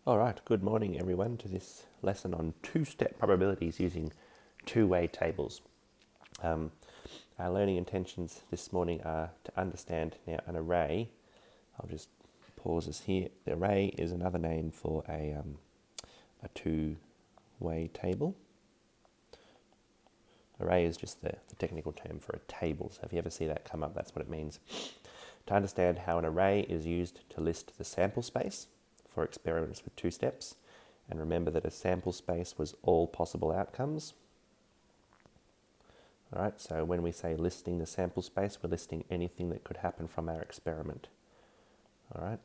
Alright, good morning everyone to this lesson on two-step probabilities using two-way tables. Our learning intentions this morning are to understand now an array. I'll just pause this here. The array is another name for a two-way table. Array is just the technical term for a table, so if you ever see that come up, that's what it means. To understand how an array is used to list the sample space for experiments with two steps, and remember that a sample space was all possible outcomes. All right, so when we say listing the sample space, we're listing anything that could happen from our experiment. All right.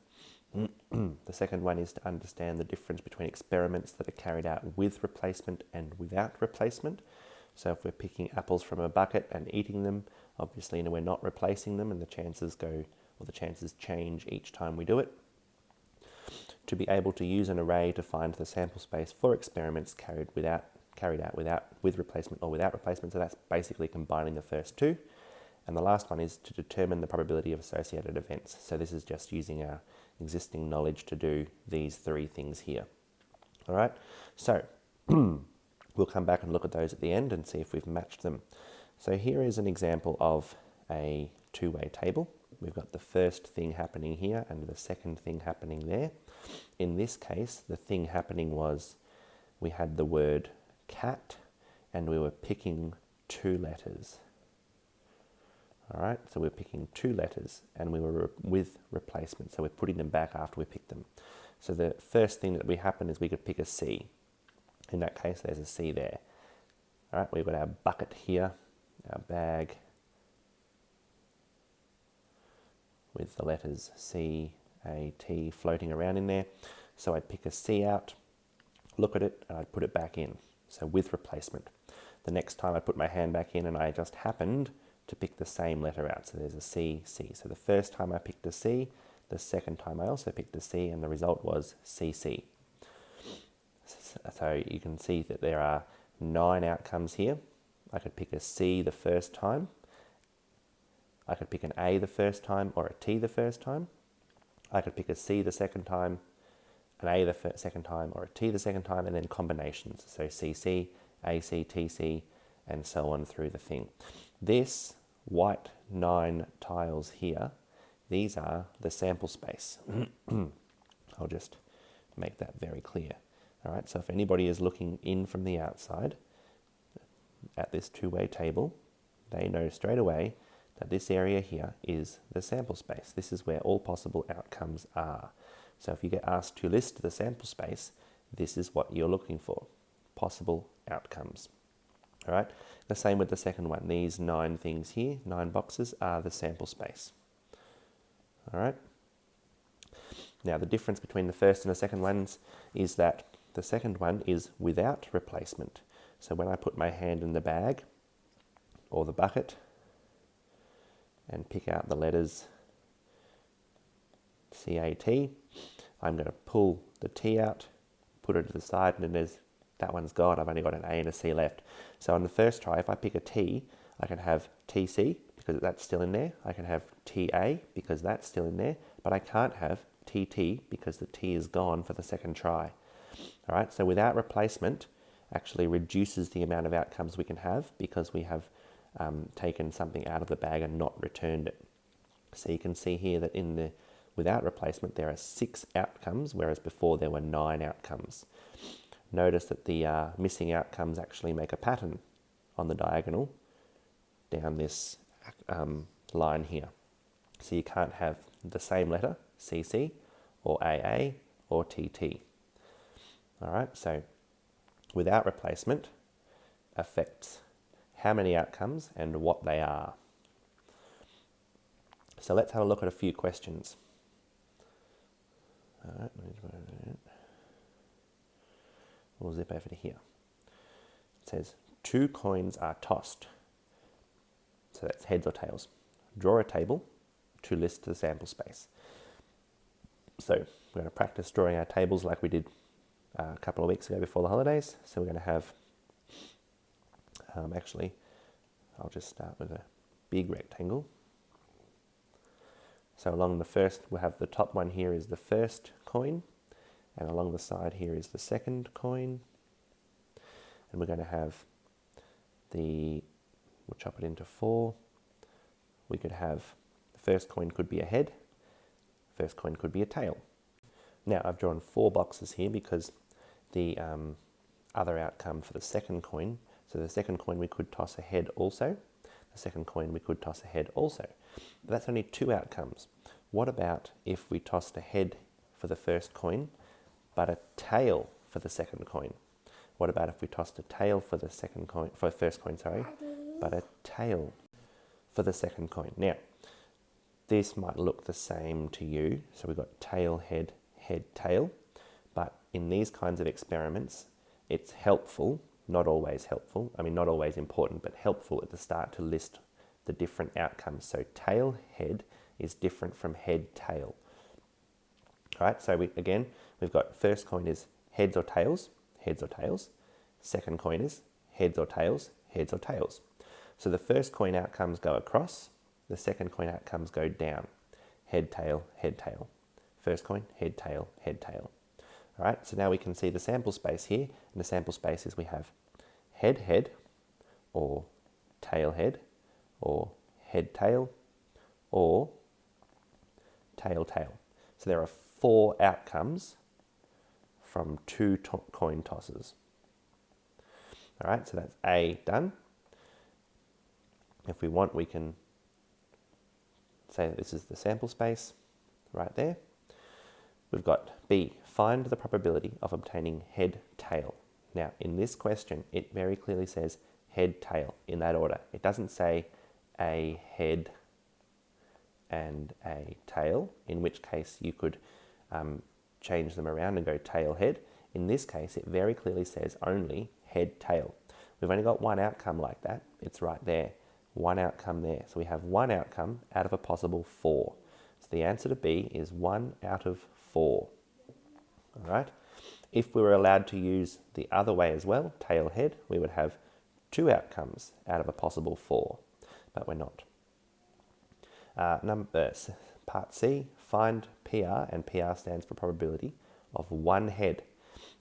The second one is to understand the difference between experiments that are carried out with replacement and without replacement. So if we're picking apples from a bucket and eating them, obviously we're not replacing them, and the chances change each time we do it. To be able to use an array to find the sample space for experiments carried out with replacement or without replacement. So that's basically combining the first two. And the last one is to determine the probability of associated events. So this is just using our existing knowledge to do these three things here. All right, so we'll come back and look at those at the end and see if we've matched them. So here is an example of a two-way table. We've got the first thing happening here and the second thing happening there. In this case, the thing happening was we had the word cat and we were picking two letters. All right, so we're picking two letters and we were with replacement. So we're putting them back after we picked them. So the first thing that happened is we could pick a C. In that case, there's a C there. All right, we've got our bucket here, our bag with the letters C, A, T floating around in there. So I'd pick a C out, look at it, and I'd put it back in. So with replacement. The next time I put my hand back in and I just happened to pick the same letter out. So there's a C, C. So the first time I picked a C, the second time I also picked a C, and the result was CC. So you can see that there are 9 outcomes here. I could pick a C the first time. I could pick an A the first time or a T the first time. I could pick a C the second time, an A the second time, or a T the second time, and then combinations. So CC, AC, TC, and so on through the thing. This white 9 tiles here, these are the sample space. I'll just make that very clear. All right, so if anybody is looking in from the outside at this two-way table, they know straight away that this area here is the sample space. This is where all possible outcomes are. So if you get asked to list the sample space, this is what you're looking for, possible outcomes. All right, the same with the second one. These 9 things here, 9 boxes, are the sample space. All right. Now the difference between the first and the second ones is that the second one is without replacement. So when I put my hand in the bag or the bucket and pick out the letters CAT, I'm going to pull the T out, put it to the side, and then that one's gone. I've only got an A and a C left. So on the first try, if I pick a T, I can have TC because that's still in there. I can have TA because that's still in there, but I can't have TT because the T is gone for the second try. All right, so without replacement actually reduces the amount of outcomes we can have because we have taken something out of the bag and not returned it. So you can see here that in the without replacement there are 6 outcomes, whereas before there were 9 outcomes. Notice that the missing outcomes actually make a pattern on the diagonal down this line here. So you can't have the same letter, CC, or AA, or TT. All right, so without replacement affects how many outcomes and what they are. So let's have a look at a few questions. All right, we'll zip over to here. It says 2 coins are tossed. So that's heads or tails. Draw a table to list the sample space. So we're going to practice drawing our tables like we did a couple of weeks ago before the holidays. So we're going to have, actually, I'll just start with a big rectangle. So along the first, we'll have the top one here is the first coin, and along the side here is the second coin, and we're going to have we'll chop it into 4. We could have, the first coin could be a head, first coin could be a tail. Now I've drawn 4 boxes here because the other outcome for the second coin, so the second coin we could toss a head also, the second coin we could toss a head also. But that's only 2 outcomes. What about if we tossed a head for the first coin, but a tail for the second coin? What about if we tossed a tail for the first coin, but a tail for the second coin? Now, this might look the same to you. So we've got tail, head, head, tail. But in these kinds of experiments, it's helpful, not always helpful, not always important, but helpful at the start to list the different outcomes. So tail, head is different from head, tail. All right, so we've got first coin is heads or tails, heads or tails. Second coin is heads or tails, heads or tails. So the first coin outcomes go across, the second coin outcomes go down. Head, tail, head, tail. First coin, head, tail, head, tail. All right, so now we can see the sample space here. And the sample space is we have head, head, or tail, head, or head, tail, or tail, tail. So there are 4 outcomes from 2 coin tosses. All right, so that's A done. If we want, we can say that this is the sample space right there. We've got B, find the probability of obtaining head, tail. Now, in this question, it very clearly says head, tail in that order. It doesn't say a head and a tail, in which case you could change them around and go tail, head. In this case, it very clearly says only head, tail. We've only got 1 outcome like that. It's right there. 1 outcome there. So we have 1 outcome out of a possible 4. So the answer to B is 1 out of 4. All right. If we were allowed to use the other way as well, tail, head, we would have 2 outcomes out of a possible 4, but we're not. Part C, find PR, and PR stands for probability of 1 head.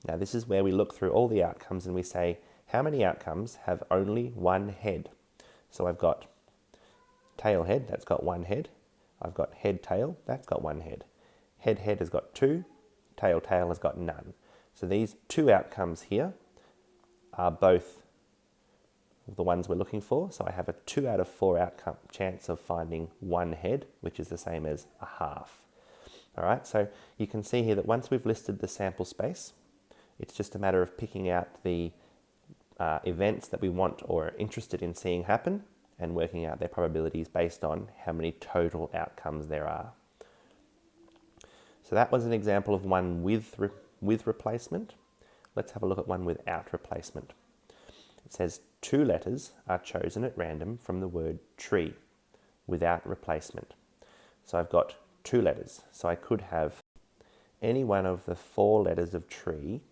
Now this is where we look through all the outcomes and we say, how many outcomes have only 1 head? So I've got tail, head, that's got 1 head. I've got head, tail, that's got 1 head. Head, head has got 2, tail, tail has got none. So these 2 outcomes here are both the ones we're looking for. So I have a 2 out of 4 outcome chance of finding 1 head, which is the same as a half. All right, so you can see here that once we've listed the sample space, it's just a matter of picking out the events that we want or are interested in seeing happen and working out their probabilities based on how many total outcomes there are. So that was an example of one with replacement. Let's have a look at one without replacement. It says 2 letters are chosen at random from the word tree without replacement. So I've got 2 letters. So I could have any one of the 4 letters of tree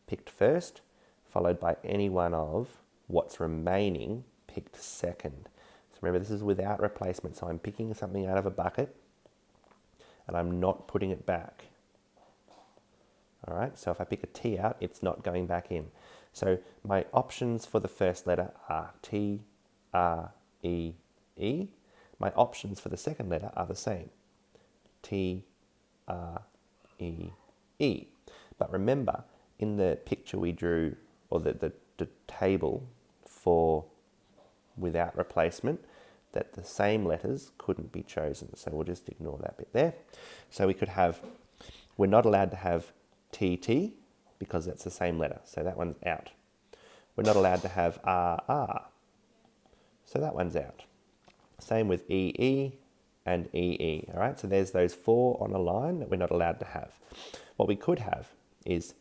picked first, followed by any one of what's remaining picked second. So remember, this is without replacement. So I'm picking something out of a bucket and I'm not putting it back. All right, so if I pick a T out, it's not going back in. So my options for the first letter are T, R, E, E. My options for the second letter are the same. T, R, E, E. But remember, in the picture we drew, or the table for without replacement, that the same letters couldn't be chosen. So we'll just ignore that bit there. So we could have, we're not allowed to have TT because that's the same letter. So that one's out. We're not allowed to have RR. So that one's out. Same with EE and EE. All right, so there's those 4 on a line that we're not allowed to have. What we could have is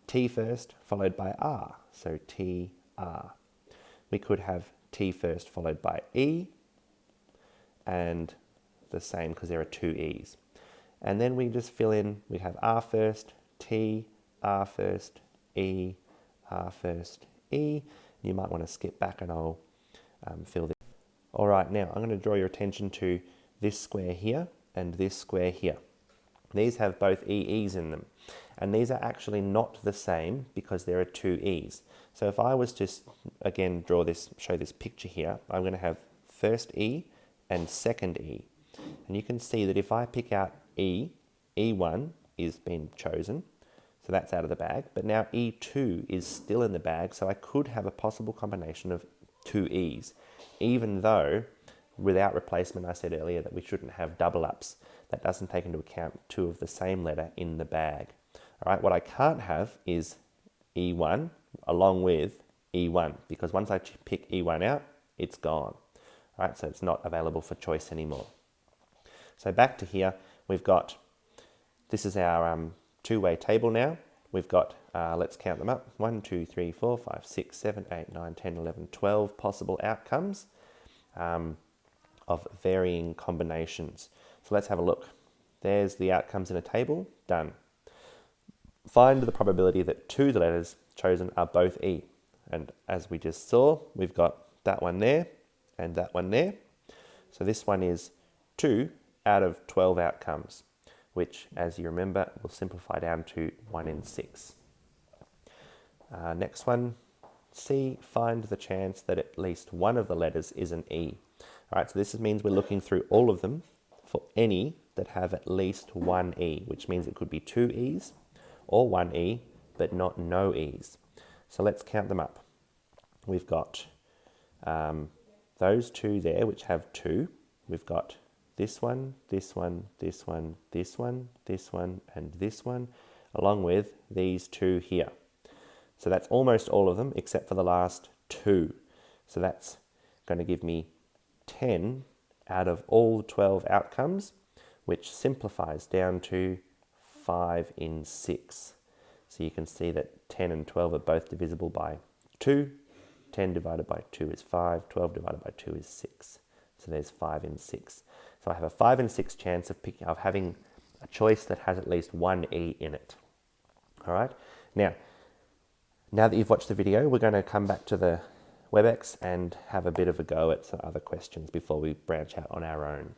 T first followed by R. So TR. We could have T first followed by E, and the same because there are 2 E's. And then we just fill in, we have R first, T, R first, E, R first, E. You might want to skip back and I'll fill this. All right, now I'm going to draw your attention to this square here and this square here. These have both EEs in them. And these are actually not the same because there are two E's. So if I was to, again, show this picture here, I'm going to have first E and second E. And you can see that if I pick out E, E1 is been chosen, so that's out of the bag. But now E2 is still in the bag, so I could have a possible combination of two E's, even though without replacement, I said earlier that we shouldn't have double ups. That doesn't take into account two of the same letter in the bag. All right, what I can't have is E1 along with E1, because once I pick E1 out, it's gone. All right, so it's not available for choice anymore. So back to here, we've got, this is our two-way table now. We've got, let's count them up, 1, 2, 3, 4, 5, 6, 7, 8, 9, 10, 11, 12 possible outcomes of varying combinations. So let's have a look. There's the outcomes in a table, done. Find the probability that two of the letters chosen are both E. And as we just saw, we've got that one there and that one there. So this one is 2 out of 12 outcomes, which, as you remember, will simplify down to 1 in 6. Next one, C, find the chance that at least one of the letters is an E. All right, so this means we're looking through all of them for any that have at least one E, which means it could be two E's or one E, but not no E's. So let's count them up. We've got those two there, which have 2. We've got this one, this one, this one, this one, this one, and this one, along with these 2 here. So that's almost all of them except for the last 2. So that's going to give me 10 out of all 12 outcomes, which simplifies down to 5 in 6. So you can see that 10 and 12 are both divisible by 2. 10 divided by 2 is 5. 12 divided by 2 is 6. So there's 5 in 6. So I have a 5 in 6 chance of having a choice that has at least one E in it. All right. Now that you've watched the video, we're going to come back to the WebEx and have a bit of a go at some other questions before we branch out on our own.